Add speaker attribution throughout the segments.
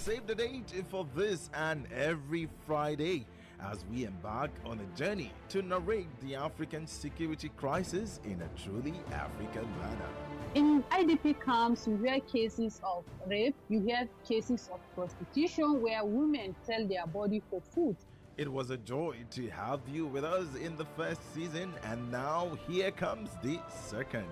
Speaker 1: save the date for this and every Friday as we embark on a journey to narrate the African security crisis in a truly African manner.
Speaker 2: In IDP camps, you hear cases of rape, you hear cases of prostitution where women sell their body for food.
Speaker 1: It was a joy to have you with us in the first season, and now here comes the second.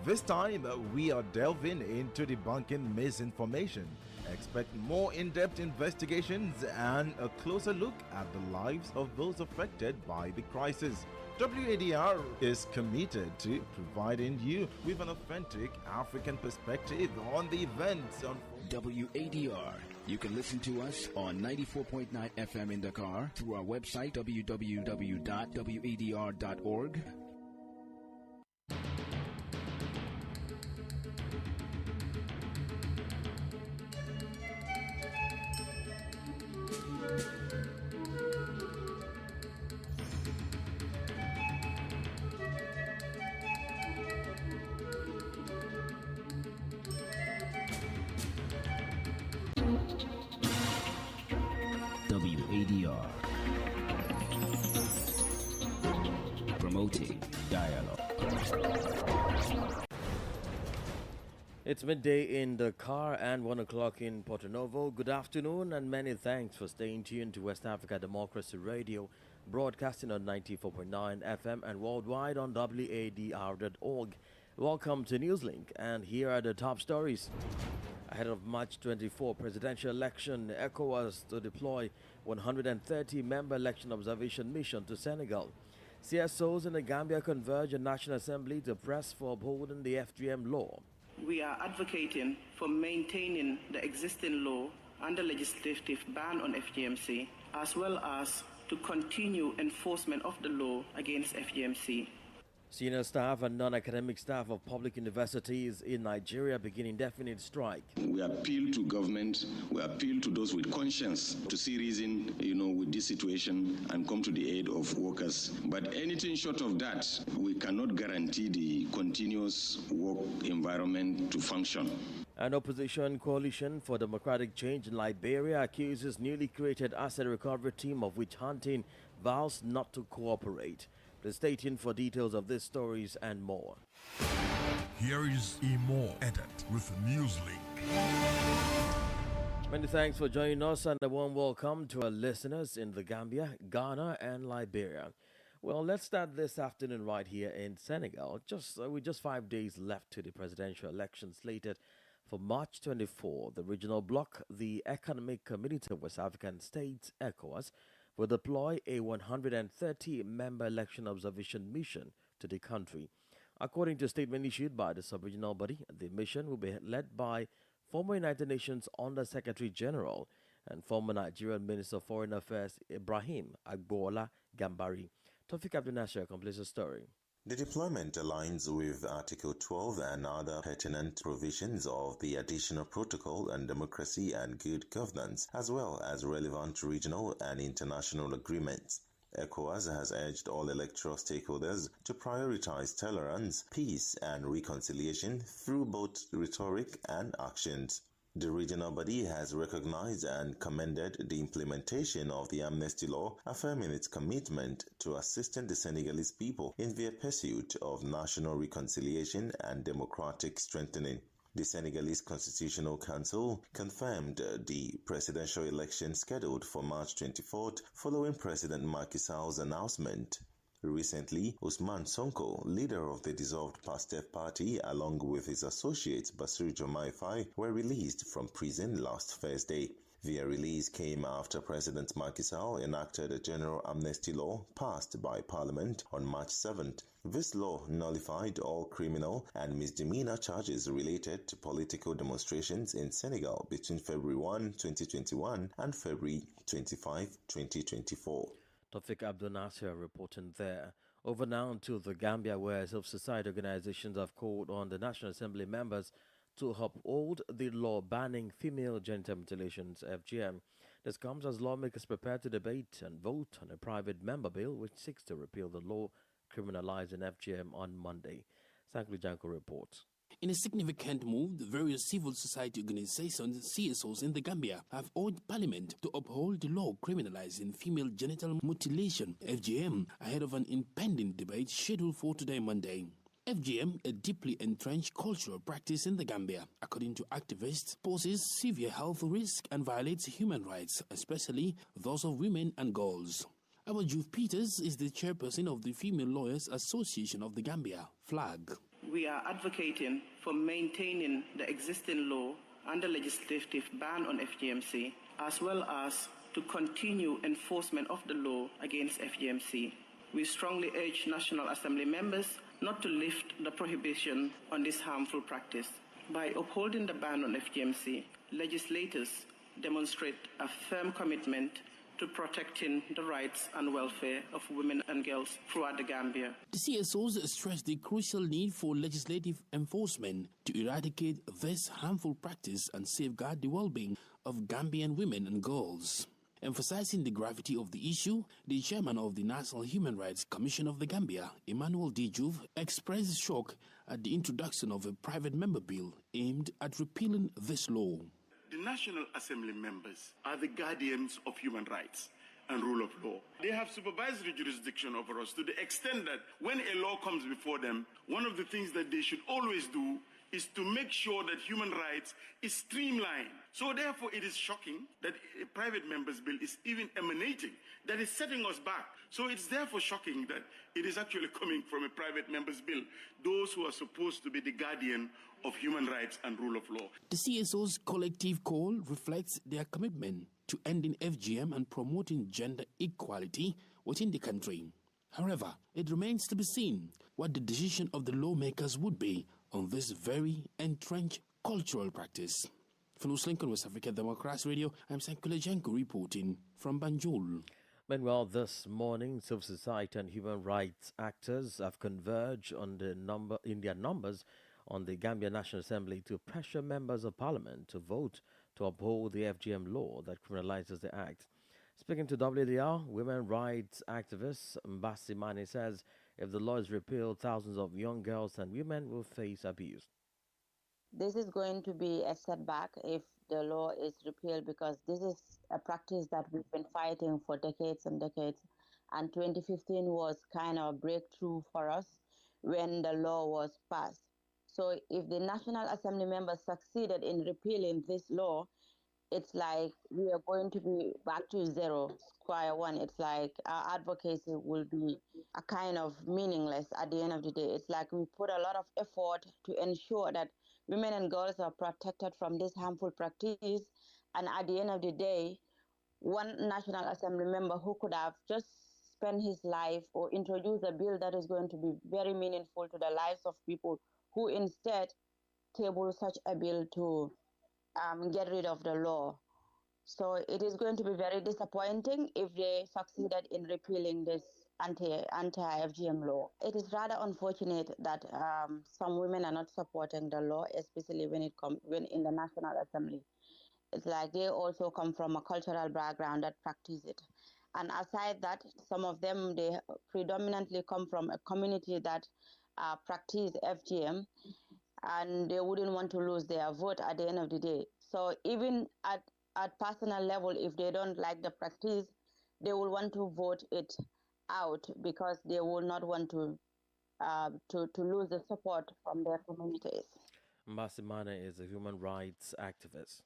Speaker 1: This time, we are delving into debunking misinformation. Expect more in-depth investigations and a closer look at the lives of those affected by the crisis. WADR is committed to providing you with an authentic African perspective on the events unfolding.
Speaker 3: WADR. You can listen to us on 94.9 FM in Dakar through our website www.wadr.org. WADR, promoting dialogue.
Speaker 4: It's midday in Dakar and 1 o'clock in Porto Novo. Good afternoon and many thanks for staying tuned to West Africa Democracy Radio, broadcasting on 94.9 FM and worldwide on WADR.org. Welcome to Newslink, and here are the top stories. Ahead of March 24 presidential election, ECOWAS to deploy 130-member election observation mission to Senegal. CSOs in the Gambia converge in National Assembly to press for upholding the FGM law.
Speaker 5: We are advocating for maintaining the existing law and the legislative ban on FGMC, as well as to continue enforcement of the law against FGMC.
Speaker 4: Senior staff and non-academic staff of public universities in Nigeria begin indefinite strike.
Speaker 6: We appeal to government, we appeal to those with conscience to see reason, with this situation and come to the aid of workers. But anything short of that, we cannot guarantee the continuous work environment to function.
Speaker 4: An opposition coalition for democratic change in Liberia accuses newly created asset recovery team of witch hunting, vows not to cooperate. Please stay tuned for details of these stories and more.
Speaker 7: Here is Imo Edit with Newslink.
Speaker 4: Many thanks for joining us and a warm welcome to our listeners in the Gambia, Ghana and Liberia. Well, let's start this afternoon right here in Senegal. With just 5 days left to the presidential election slated for March 24, the regional bloc, the Economic Community of West African States, ECOWAS, will deploy a 130-member election observation mission to the country. According to a statement issued by the sub-regional body, the mission will be led by former United Nations Under-Secretary General and former Nigerian Minister of Foreign Affairs Ibrahim Agboola Gambari. Tofik Abdunasir completes the story.
Speaker 8: The deployment aligns with Article 12 and other pertinent provisions of the Additional Protocol on Democracy and Good Governance, as well as relevant regional and international agreements. ECOWAS has urged all electoral stakeholders to prioritize tolerance, peace, and reconciliation through both rhetoric and actions. The regional body has recognized and commended the implementation of the amnesty law, affirming its commitment to assisting the Senegalese people in their pursuit of national reconciliation and democratic strengthening. The Senegalese Constitutional Council confirmed the presidential election scheduled for March 24th following President Macky Sall's announcement. Recently, Ousmane Sonko, leader of the dissolved PASTEF party, along with his associate Bassirou Diomaye Faye, were released from prison last Thursday. Their release came after President Macky Sall enacted a general amnesty law passed by Parliament on March 7th. This law nullified all criminal and misdemeanor charges related to political demonstrations in Senegal between February 1, 2021 and February 25, 2024.
Speaker 4: Tofik Abdul Nasir reporting there. Over now to the Gambia, where self-society organizations have called on the National Assembly members to uphold the law banning female genital mutilations, FGM. This comes as lawmakers prepare to debate and vote on a private member bill which seeks to repeal the law criminalizing FGM on Monday. Sankli Janko reports.
Speaker 9: In a significant move, the various civil society organizations, CSOs in the Gambia, have urged Parliament to uphold the law criminalizing female genital mutilation, FGM, ahead of an impending debate scheduled for today, Monday. FGM, a deeply entrenched cultural practice in the Gambia, according to activists, poses severe health risk and violates human rights, especially those of women and girls. Our Juve Peters is the chairperson of the Female Lawyers Association of the Gambia, FLAG.
Speaker 5: We are advocating for maintaining the existing law and the legislative ban on FGMC, as well as to continue enforcement of the law against FGMC. We strongly urge National Assembly members not to lift the prohibition on this harmful practice. By upholding the ban on FGMC, legislators demonstrate a firm commitment to protecting the rights and welfare of women and girls throughout the Gambia.
Speaker 9: The CSOs stress the crucial need for legislative enforcement to eradicate this harmful practice and safeguard the well-being of Gambian women and girls. Emphasizing the gravity of the issue, the chairman of the National Human Rights Commission of the Gambia, Emmanuel Dijuve, expressed shock at the introduction of a private member bill aimed at repealing this law.
Speaker 10: The National Assembly members are the guardians of human rights and rule of law. They have supervisory jurisdiction over us to the extent that when a law comes before them, one of the things that they should always do is to make sure that human rights is streamlined. So therefore it is shocking that a private member's bill is even emanating, that is setting us back. So it's therefore shocking that it is actually coming from a private member's bill, those who are supposed to be the guardian of human rights and rule of law.
Speaker 9: The CSO's collective call reflects their commitment to ending FGM and promoting gender equality within the country. However, it remains to be seen what the decision of the lawmakers would be on this very entrenched cultural practice. For Newslink on West Africa Democracy Radio, I'm Sankule Janko reporting from Banjul.
Speaker 4: Meanwhile, this morning, civil society and human rights actors have converged on in their numbers on the Gambia National Assembly to pressure members of parliament to vote to uphold the FGM law that criminalizes the act. Speaking to WADR, women rights activist Mbasi Mane says if the law is repealed, thousands of young girls and women will face abuse.
Speaker 11: This is going to be a setback if the law is repealed, because this is a practice that we've been fighting for decades and decades. And 2015 was kind of a breakthrough for us when the law was passed. So if the National Assembly members succeeded in repealing this law, it's like we are going to be back to zero, square one. It's like our advocacy will be a kind of meaningless at the end of the day. It's like we put a lot of effort to ensure that women and girls are protected from this harmful practice. And at the end of the day, one National Assembly member who could have just spent his life or introduced a bill that is going to be very meaningful to the lives of people, who instead table such a bill to get rid of the law. So it is going to be very disappointing if they succeeded in repealing this anti-FGM law. It is rather unfortunate that some women are not supporting the law, especially when in the National Assembly. It's like they also come from a cultural background that practice it. And aside that, some of them, they predominantly come from a community that practice FGM, and they wouldn't want to lose their vote at the end of the day. So even at personal level, if they don't like the practice, they will want to vote it out because they will not want to lose the support from their communities.
Speaker 4: Masimane is a human rights activist.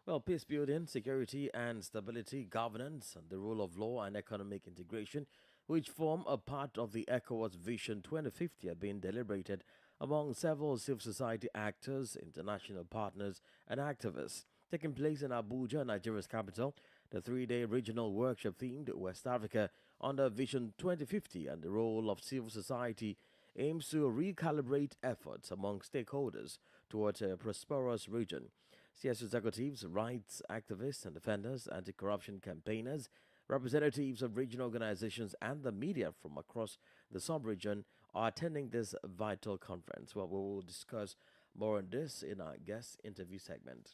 Speaker 4: Well, peace building, security and stability, governance, the rule of law and economic integration, which form a part of the ECOWAS Vision 2050, are being deliberated among several civil society actors, international partners and activists. Taking place in Abuja, Nigeria's capital, the three-day regional workshop themed West Africa under Vision 2050 and the role of civil society aims to recalibrate efforts among stakeholders towards a prosperous region. CS executives, rights activists and defenders, anti-corruption campaigners, representatives of regional organizations and the media from across the sub-region are attending this vital conference. Well, we will discuss more on this in our guest interview segment.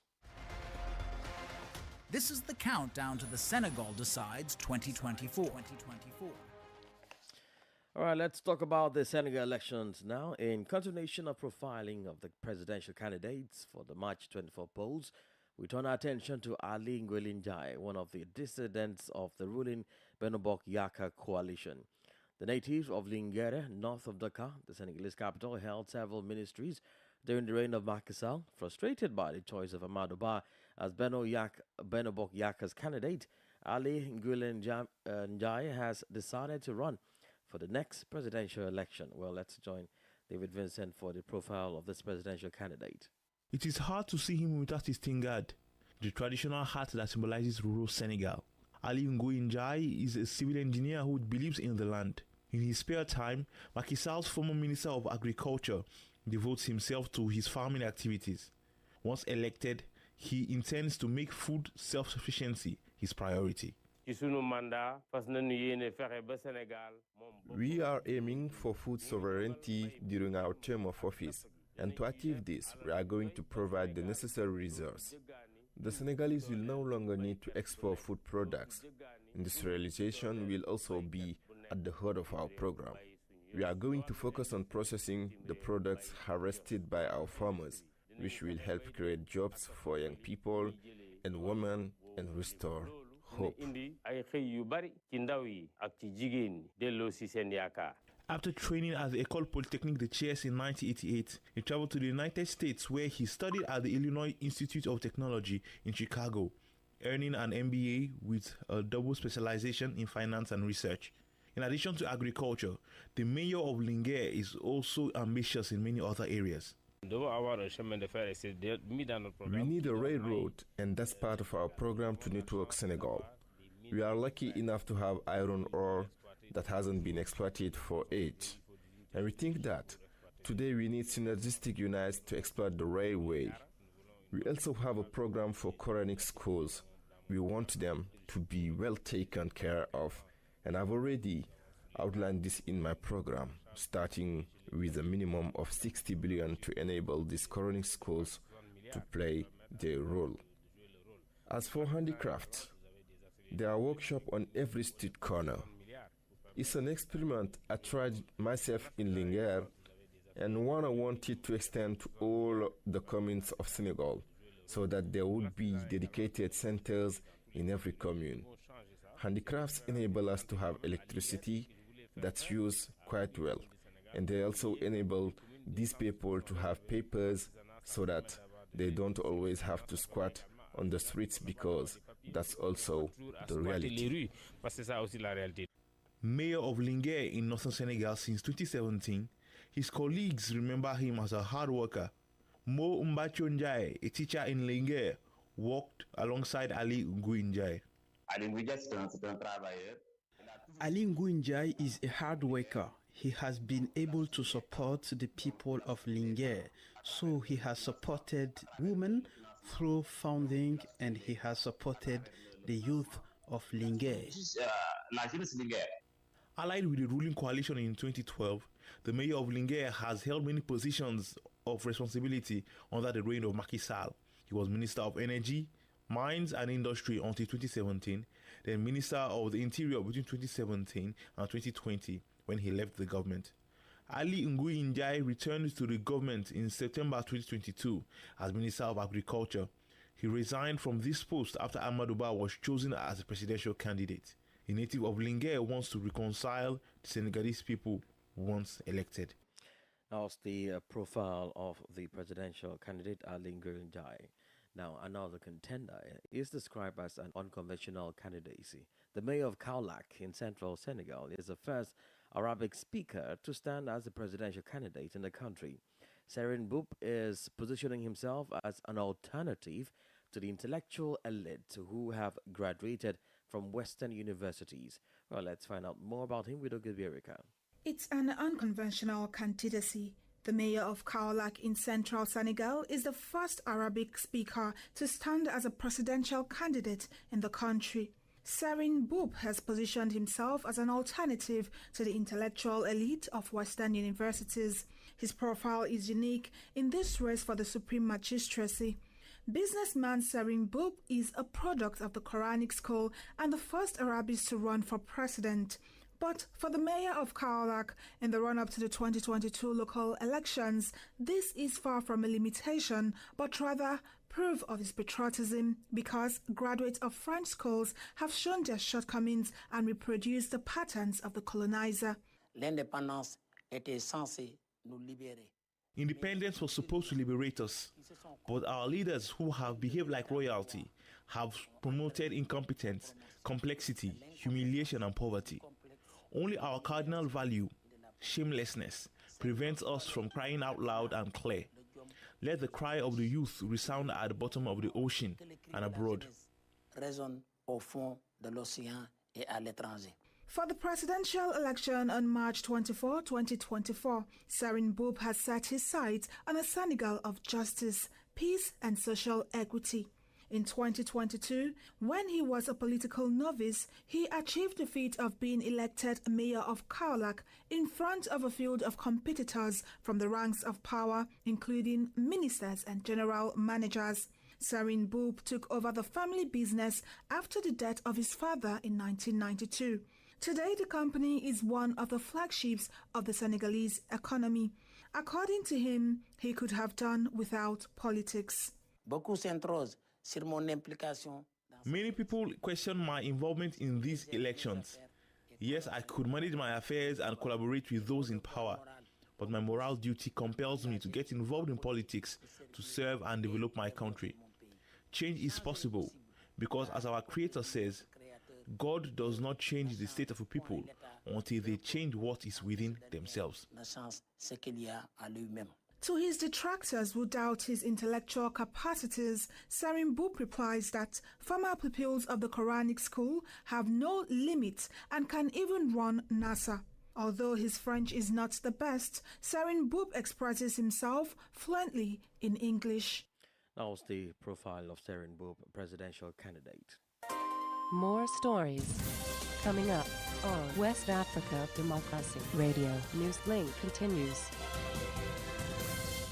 Speaker 12: This is the countdown to the Senegal Decides 2024.
Speaker 4: All right, let's talk about the Senegal elections now. In continuation of profiling of the presidential candidates for the March 24 polls, we turn our attention to Ali Ngouille Ndiaye, one of the dissidents of the ruling Benno Yaka coalition. The native of Linguère, north of Dakar, the Senegalese capital, held several ministries during the reign of Macky Sall. Frustrated by the choice of Amadou Ba as Benno Yaka's candidate, Ali Ngouille Ndiaye has decided to run for the next presidential election. Well, let's join David Vincent for the profile of this presidential candidate.
Speaker 12: It is hard to see him without his tingad, the traditional hat that symbolizes rural Senegal. Ali Ngouille Ndiaye is a civil engineer who believes in the land. In his spare time, Macky Sall's former Minister of Agriculture devotes himself to his farming activities. Once elected, he intends to make food self-sufficiency his priority.
Speaker 13: We are aiming for food sovereignty during our term of office, and to achieve this, we are going to provide the necessary resources. The Senegalese will no longer need to export food products. Industrialization will also be at the heart of our program. We are going to focus on processing the products harvested by our farmers, which will help create jobs for young people and women and restore hope.
Speaker 12: After training at the École Polytechnique de Thiès in 1988, he traveled to the United States where he studied at the Illinois Institute of Technology in Chicago, earning an MBA with a double specialization in finance and research. In addition to agriculture, the mayor of Linguère is also ambitious in many other areas.
Speaker 13: We need a railroad, and that's part of our program to network Senegal. We are lucky enough to have iron ore that hasn't been exploited for age. And we think that today we need synergistic units to exploit the railway. We also have a program for Quranic schools. We want them to be well taken care of, and I've already outlined this in my program, starting with a minimum of 60 billion to enable these Quranic schools to play their role. As for handicrafts, there are workshops on every street corner. It's an experiment I tried myself in Linguère, and one I wanted to extend to all the communes of Senegal, so that there would be dedicated centers in every commune. Handicrafts enable us to have electricity that's used quite well, and they also enable these people to have papers so that they don't always have to squat on the streets, because that's also the reality.
Speaker 12: Mayor of Linguère in northern Senegal since 2017, his colleagues remember him as a hard worker. Mo Mbacho Ndiaye, a teacher in Linguère, worked alongside Ali Ngouille Ndiaye.
Speaker 14: Ali Ngouille Ndiaye is a hard worker. He has been able to support the people of Linguère, so he has supported women through funding, and he has supported the youth of Linguère.
Speaker 12: Allied with the ruling coalition in 2012, the mayor of Linguère has held many positions of responsibility under the reign of Macky Sall. He was Minister of Energy, Mines and Industry until 2017, then Minister of the Interior between 2017 and 2020 when he left the government. Ali Ngouille Ndiaye returned to the government in September 2022 as Minister of Agriculture. He resigned from this post after Amadou Ba was chosen as a presidential candidate. A native of Linguère wants to reconcile the Senegalese people once elected.
Speaker 4: Now it's the profile of the presidential candidate Ali Ngouille Ndiaye. Now, another contender is described as an unconventional candidacy. The mayor of Kaolack in central Senegal is the first Arabic speaker to stand as a presidential candidate in the country. Serine Boub is positioning himself as an alternative to the intellectual elite who have graduated from Western universities. Well, let's find out more about him with Ogibirika.
Speaker 15: It's an unconventional candidacy. The mayor of Kaolack in central Senegal is the first Arabic speaker to stand as a presidential candidate in the country. Serine Boub has positioned himself as an alternative to the intellectual elite of Western universities. His profile is unique in this race for the Supreme Magistracy. Businessman Serine Boub is a product of the Quranic school and the first Arabist to run for president. But for the mayor of Kaolack, in the run-up to the 2022 local elections, this is far from a limitation, but rather proof of his patriotism, because graduates of French schools have shown their shortcomings and reproduced the patterns of the colonizer.
Speaker 16: L'indépendance était censée nous libérer.
Speaker 12: Independence was supposed to liberate us, but our leaders who have behaved like royalty have promoted incompetence, complexity, humiliation, and poverty. Only our cardinal value, shamelessness, prevents us from crying out loud and clear. Let the cry of the youth resound at the bottom of the ocean and abroad.
Speaker 16: Résonne au fond de l'océan et à l'étranger.
Speaker 15: For the presidential election on March 24, 2024, Sarin Boub has set his sights on a Senegal of justice, peace, and social equity. In 2022, when he was a political novice, he achieved the feat of being elected mayor of Kaolack in front of a field of competitors from the ranks of power, including ministers and general managers. Sarin Boub took over the family business after the death of his father in 1992. Today, the company is one of the flagships of the Senegalese economy. According to him, he could have done without politics.
Speaker 12: Many people question my involvement in these elections. Yes, I could manage my affairs and collaborate with those in power, but my moral duty compels me to get involved in politics to serve and develop my country. Change is possible because, as our Creator says, God does not change the state of a people until they change what is within themselves.
Speaker 15: To his detractors who doubt his intellectual capacities, Sarin Boub replies that former pupils of the Quranic school have no limits and can even run NASA. Although his French is not the best, Sarin Boub expresses himself fluently in English.
Speaker 4: That was the profile of Sarin Boub, presidential candidate.
Speaker 17: More stories coming up on West Africa Democracy Radio. Newslink continues.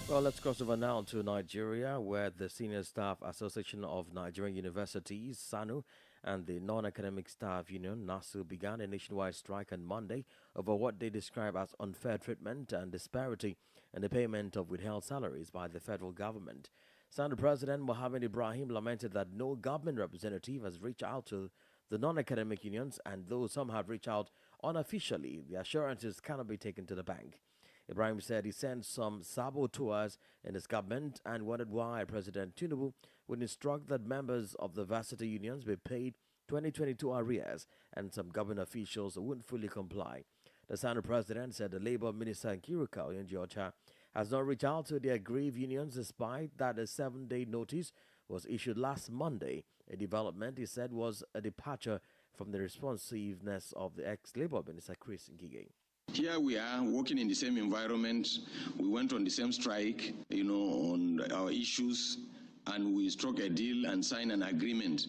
Speaker 4: Well, let's cross over now to Nigeria, where the Senior Staff Association of Nigerian Universities, SANU, and the Non-Academic Staff Union, NASU, began a nationwide strike on Monday over what they describe as unfair treatment and disparity in the payment of withheld salaries by the federal government. SANU President Mohammed Ibrahim lamented that no government representative has reached out to the non-academic unions, and though some have reached out unofficially, the assurances cannot be taken to the bank. Ibrahim said he sent some saboteurs in his government and wondered why President Tinubu would instruct that members of the varsity unions be paid 2022 arrears, and some government officials wouldn't fully comply. The SANU president said the Labour Minister Nkiruka Onyenji has not reached out to the aggrieved unions despite that a 7-day notice was issued last Monday, a development he said was a departure from the responsiveness of the ex-Labour Minister Chris Ngige.
Speaker 6: Here we are working in the same environment. We went on the same strike, on our issues, and we struck a deal and signed an agreement.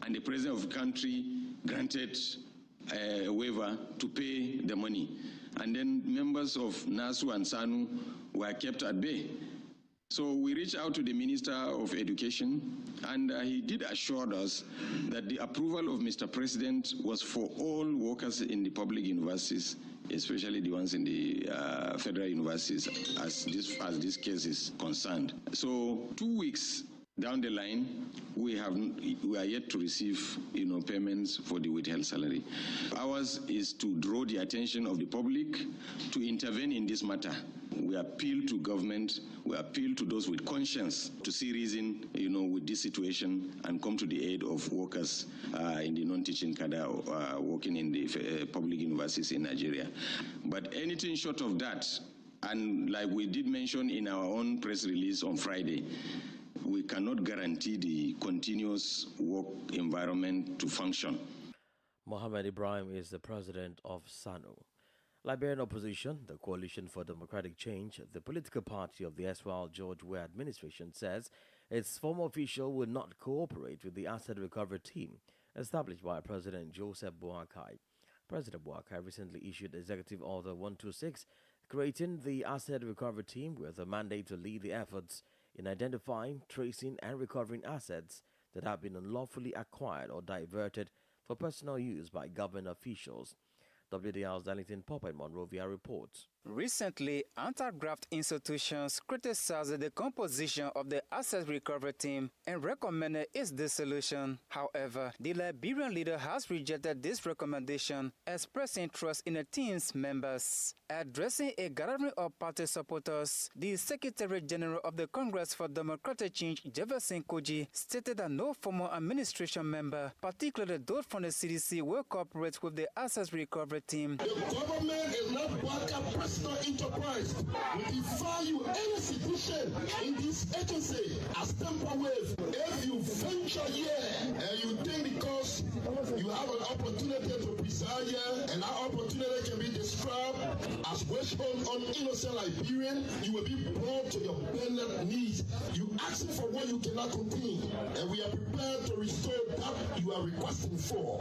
Speaker 6: And the president of the country granted a waiver to pay the money. And then members of NASU and SANU were kept at bay. So we reached out to the Minister of Education, and he did assure us that the approval of Mr. President was for all workers in the public universities, especially the ones in the federal universities, as this case is concerned. So 2 weeks down the line, we are yet to receive, payments for the withheld salary. Ours is to draw the attention of the public to intervene in this matter. We appeal to government, we appeal to those with conscience to see reason, with this situation and come to the aid of workers in the non-teaching cadre working in the public universities in Nigeria. But anything short of that, and like we did mention in our own press release on Friday, we cannot guarantee the continuous work environment to function.
Speaker 4: Mohammed Ibrahim is the president of SANU. Liberian opposition, the Coalition for Democratic Change, the political party of the erstwhile George Weah administration, says its former official will not cooperate with the asset recovery team established by President Joseph Boakai. President Boakai recently issued Executive Order 126, creating the asset recovery team with a mandate to lead the efforts in identifying, tracing, and recovering assets that have been unlawfully acquired or diverted for personal use by government officials. WDR's Darlington Pop and Monrovia reports.
Speaker 18: Recently, anti-graft institutions criticized the composition of the asset recovery team and recommended its dissolution. However, the Liberian leader has rejected this recommendation, expressing trust in the team's members. Addressing a gathering of party supporters, the Secretary General of the Congress for Democratic Change, Jefferson Koji, stated that no former administration member, particularly those from the CDC, will cooperate with the asset recovery team.
Speaker 19: The government is not personal enterprise. We value any institution in this agency as temporary. If you venture here and you think because you have an opportunity to preside here and that opportunity can be described as wish on innocent Liberian, you will be brought to your bended knees. You asking for what you cannot contain, and we are prepared to restore that you are requesting for.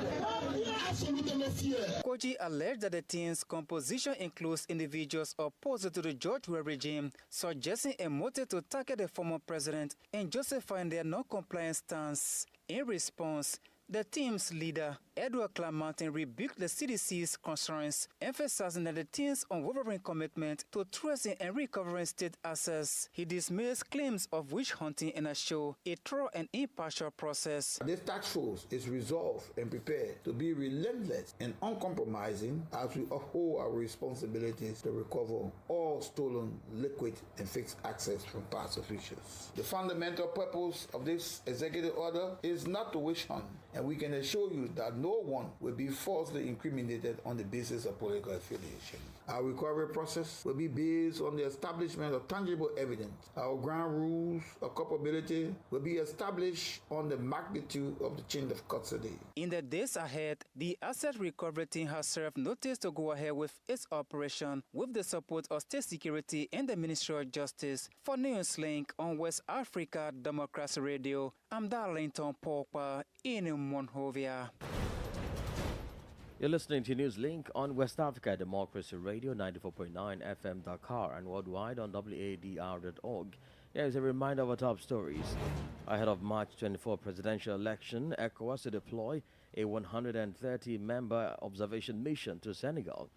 Speaker 19: Absolutely no fear.
Speaker 18: Koji alleged that the team's composition includes individuals opposed to the George Weah regime, suggesting a motive to target the former president and justifying their non-compliance stance. In response, the team's leader, Edward Clamartin, rebuked the CDC's concerns, emphasizing that the team's unwavering commitment to tracing and recovering state assets. He dismissed claims of witch hunting and assured a thorough and impartial process.
Speaker 20: This task force is resolved and prepared to be relentless and uncompromising as we uphold our responsibilities to recover all stolen, liquid, and fixed assets from past officials. The fundamental purpose of this executive order is not to witch hunt, and we can assure you that no one will be falsely incriminated on the basis of political affiliation. Our recovery process will be based on the establishment of tangible evidence. Our ground rules of culpability will be established on the magnitude of the chain of custody.
Speaker 18: In the days ahead, the asset recovery team has served notice to go ahead with its operation with the support of State Security and the Ministry of Justice. For Newslink on West Africa Democracy Radio, I'm Darlington Pogba in Monrovia.
Speaker 4: You're listening to Newslink on West Africa Democracy Radio, 94.9 FM Dakar and worldwide on WADR.org. Here's a reminder of our top stories. Ahead of March 24 presidential election, ECOWAS to deploy a 130-member observation mission to Senegal.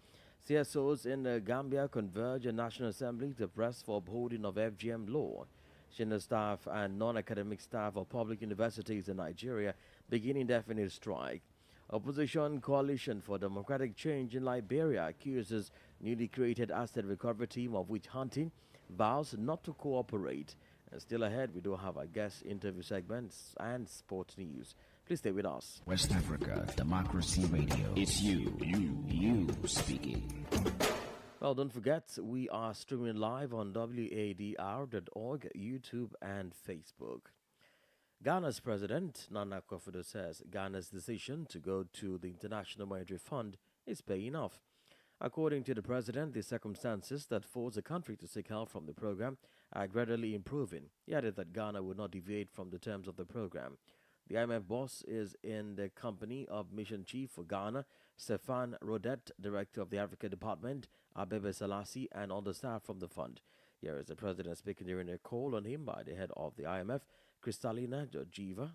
Speaker 4: CSOs in Gambia converge in National Assembly to press for upholding of FGM law. Senior staff and non-academic staff of public universities in Nigeria begin indefinite strike. Opposition Coalition for Democratic Change in Liberia accuses newly created asset recovery team of witch hunting, vows not to cooperate. And still ahead, we do have our guest interview segments and sports news. Please stay with us.
Speaker 3: West Africa Democracy Radio. It's you speaking.
Speaker 4: Well, don't forget, we are streaming live on WADR.org, YouTube, and Facebook. Ghana's President Nana Akufo-Addo says Ghana's decision to go to the International Monetary Fund is paying off. According to the president, the circumstances that force the country to seek help from the program are gradually improving. He added that Ghana would not deviate from the terms of the program. The IMF boss is in the company of Mission Chief for Ghana, Stefan Rodet, Director of the Africa Department, Abebe Selassie, and all the staff from the fund. Here is the president speaking during a call on him by the head of the IMF, Kristalina Georgieva,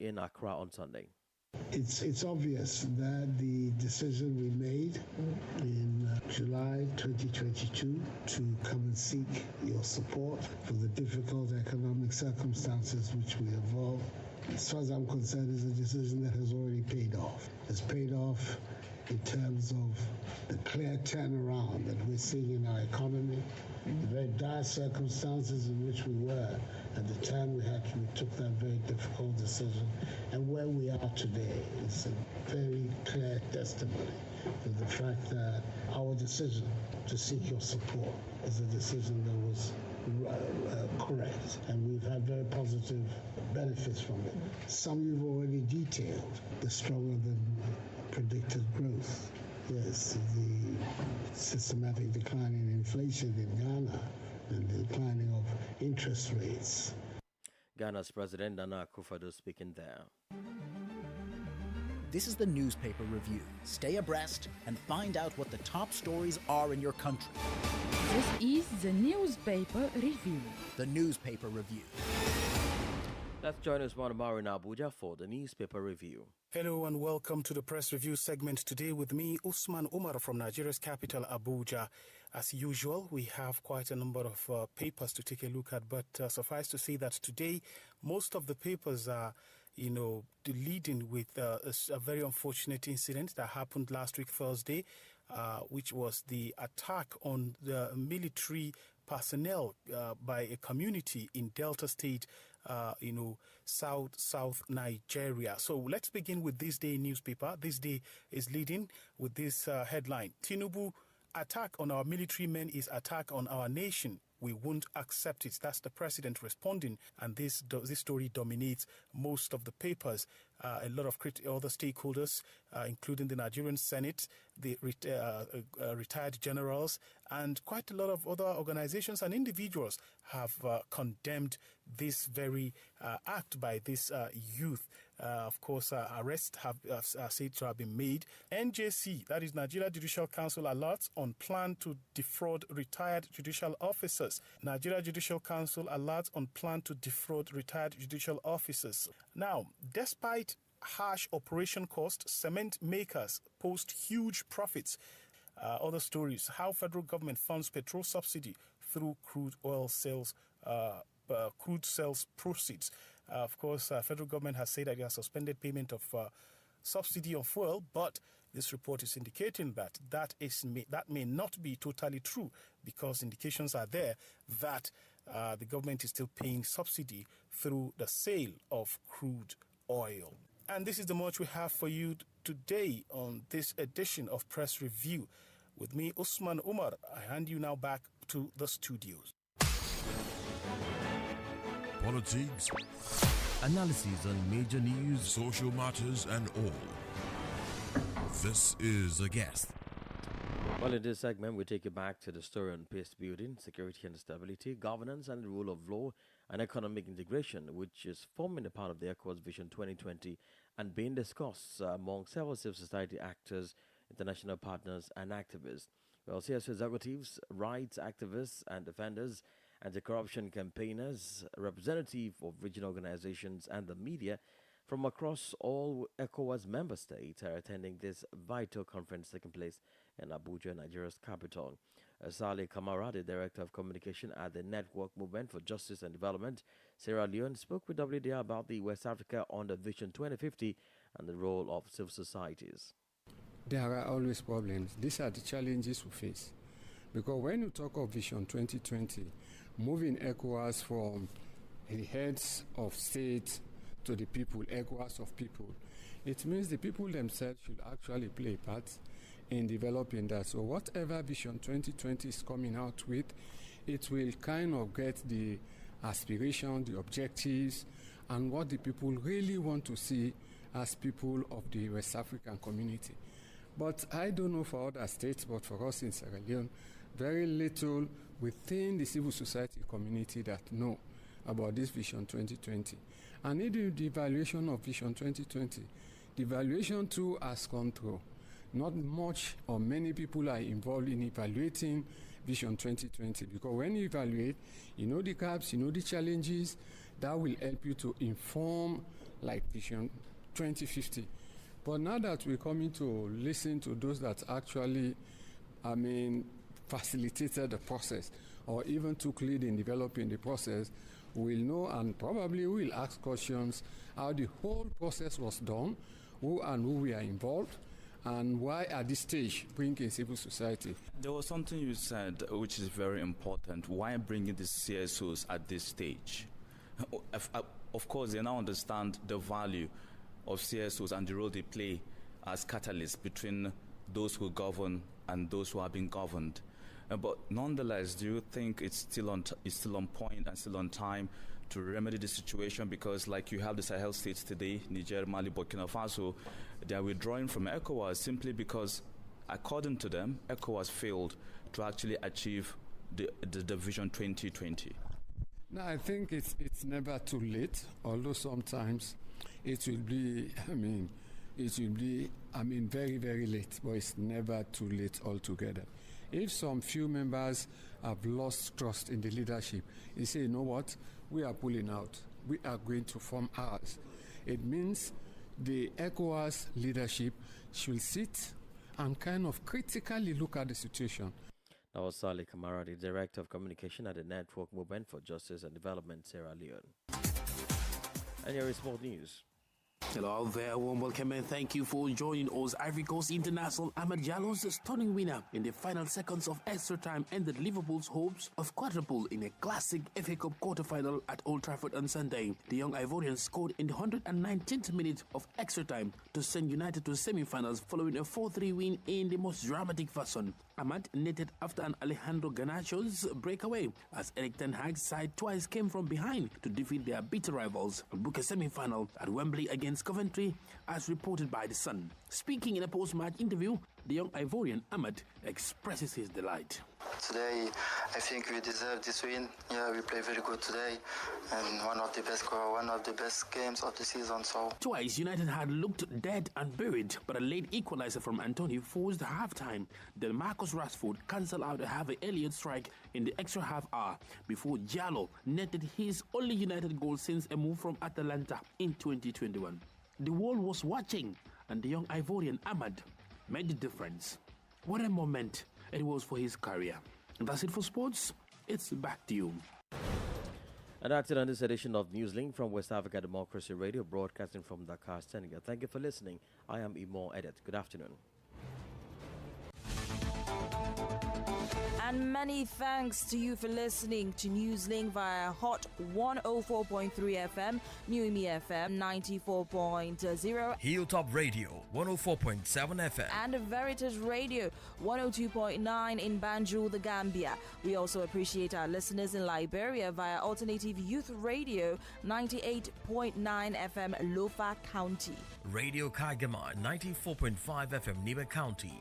Speaker 4: in Accra on Sunday.
Speaker 21: It's obvious that the decision we made in July 2022 to come and seek your support for the difficult economic circumstances which we involve, as far as I'm concerned, is a decision that has already paid off. It's paid off in terms of the clear turnaround that we're seeing in our economy, the very dire circumstances in which we were at the time we took that very difficult decision, and where we are today is a very clear testimony of the fact that our decision to seek your support is a decision that was correct, and we've had very positive benefits from it. Some you've already detailed, the stronger than predicted growth. Yes, the systematic decline in inflation in Ghana and the declining of interest rates.
Speaker 4: Ghana's President Nana Akufo-Addo speaking there.
Speaker 22: This is the Newspaper Review. Stay abreast and find out what the top stories are in your country.
Speaker 23: This is the Newspaper Review.
Speaker 22: The Newspaper Review.
Speaker 4: Let's join Usman Amar in Abuja for the newspaper review.
Speaker 1: Hello and welcome to the press review segment today with me, Usman Umar from Nigeria's capital, Abuja. As usual, we have quite a number of papers to take a look at, but suffice to say that today, most of the papers are, leading with a very unfortunate incident that happened last week, Thursday, which was the attack on the military personnel by a community in Delta State, South Nigeria. So let's begin with This Day newspaper. This Day is leading with this headline: Tinubu, attack on our military men is attack on our nation. We won't accept it. That's the president responding, and this story dominates most of the papers. A lot of other stakeholders, including the Nigerian Senate, the retired generals, and quite a lot of other organizations and individuals have condemned this very act by this youth. Of course, arrests have said to have been made. NJC, that is Nigeria Judicial Council, alerts on plan to defraud retired judicial officers. Nigeria Judicial Council alerts on plan to defraud retired judicial officers. Now, despite harsh operation costs, cement makers post huge profits. Other stories: how federal government funds petrol subsidy through crude sales proceeds. Of course, federal government has said that it has suspended payment of subsidy on fuel, but this report is indicating that may not be totally true, because indications are there that the government is still paying subsidy through the sale of crude oil. And this is the much we have for you today on this edition of Press Review. With me, Usman Umar, I hand you now back to the studios.
Speaker 7: Politics,
Speaker 2: analysis on major news,
Speaker 7: social matters, and all. This is A Guest.
Speaker 4: Well, in this segment, we take you back to the story on peace building, security and stability, governance and the rule of law, and economic integration, which is forming a part of the ECOWAS Vision 2020 and being discussed among several civil society actors, international partners, and activists. Well, CSO executives, rights activists and defenders, anti-corruption campaigners, representatives of regional organizations, and the media from across all ECOWAS member states are attending this vital conference taking place in Abuja, Nigeria's capital. Saleh Kamara, the Director of Communication at the Network Movement for Justice and Development, Sierra Leone, spoke with WADR about the West Africa under Vision 2050 and the role of civil societies.
Speaker 23: There are always problems. These are the challenges we face. Because when you talk of Vision 2020, moving ECOWAS from the heads of states to the people, ECOWAS of people, it means the people themselves should actually play a part in developing that. So whatever Vision 2020 is coming out with, it will kind of get the aspiration, the objectives, and what the people really want to see as people of the West African community. But I don't know for other states, but for us in Sierra Leone, very little within the civil society community that know about this Vision 2020. And in the evaluation of Vision 2020, the evaluation too has gone through. Not much or many people are involved in evaluating Vision 2020, because when you evaluate, you know the gaps, you know the challenges, that will help you to inform like Vision 2050. But now that we're coming to listen to those that actually, facilitated the process or even took lead in developing the process, we'll know and probably will ask questions how the whole process was done, who we are involved, and why at this stage bring in civil society.
Speaker 24: There was something you said which is very important. Why bringing the CSOs at this stage? Of course, they now understand the value of CSOs and the role they play as catalysts between those who govern and those who are being governed. But nonetheless, do you think it's still on point and still on time to remedy the situation? Because like you have the Sahel states today, Niger, Mali, Burkina Faso, they are withdrawing from ECOWAS simply because, according to them, ECOWAS failed to actually achieve the Vision 2020.
Speaker 23: No, I think it's never too late, although sometimes it will be, very, very late, but it's never too late altogether. If some few members have lost trust in the leadership, they say, you know what, we are pulling out. we are going to form ours. It means the ECOWAS leadership should sit and kind of critically look at the situation.
Speaker 4: That was Salih Kamara, the Director of Communication at the Network Movement for Justice and Development, Sierra Leone. And here is sport news.
Speaker 5: Hello there, warm welcome and thank you for joining us. Ivory Coast International Ahmed Diallo's stunning winner in the final seconds of extra time ended Liverpool's hopes of quadruple in a classic FA Cup quarter-final at Old Trafford on Sunday. The young Ivorian scored in the 119th minute of extra time to send United to semi-finals following a 4-3 win in the most dramatic fashion. Ahmad netted after an Alejandro Garnacho's breakaway as Eric Ten Hag's side twice came from behind to defeat their bitter rivals and book a semi-final at Wembley against Coventry, as reported by The Sun. Speaking in a post-match interview, the young Ivorian Ahmad expresses his delight.
Speaker 8: Today, I think we deserve this win. Yeah, we play very good today, and one of the best games of the season. So
Speaker 5: twice, United had looked dead and buried, but a late equalizer from Anthony forced half-time. Then Marcus Rashford cancelled out a Harvey Elliott strike in the extra half hour before Diallo netted his only United goal since a move from Atalanta in 2021. The world was watching, and the young Ivorian Ahmad made the difference. What a moment it was for his career. And that's it for sports. It's back to you.
Speaker 4: And that's it on this edition of Newslink from West Africa Democracy Radio, broadcasting from Dakar, Senegal. Thank you for listening. I am Imo Edet. Good afternoon.
Speaker 9: And many thanks to you for listening to Newslink via Hot 104.3 FM, Newmi FM 94.0,
Speaker 2: Hilltop Radio 104.7 FM,
Speaker 9: and Veritas Radio 102.9 in Banjul, the Gambia. We also appreciate our listeners in Liberia via Alternative Youth Radio 98.9 FM, Lofa County,
Speaker 2: Radio Kagama 94.5 FM, Niba County,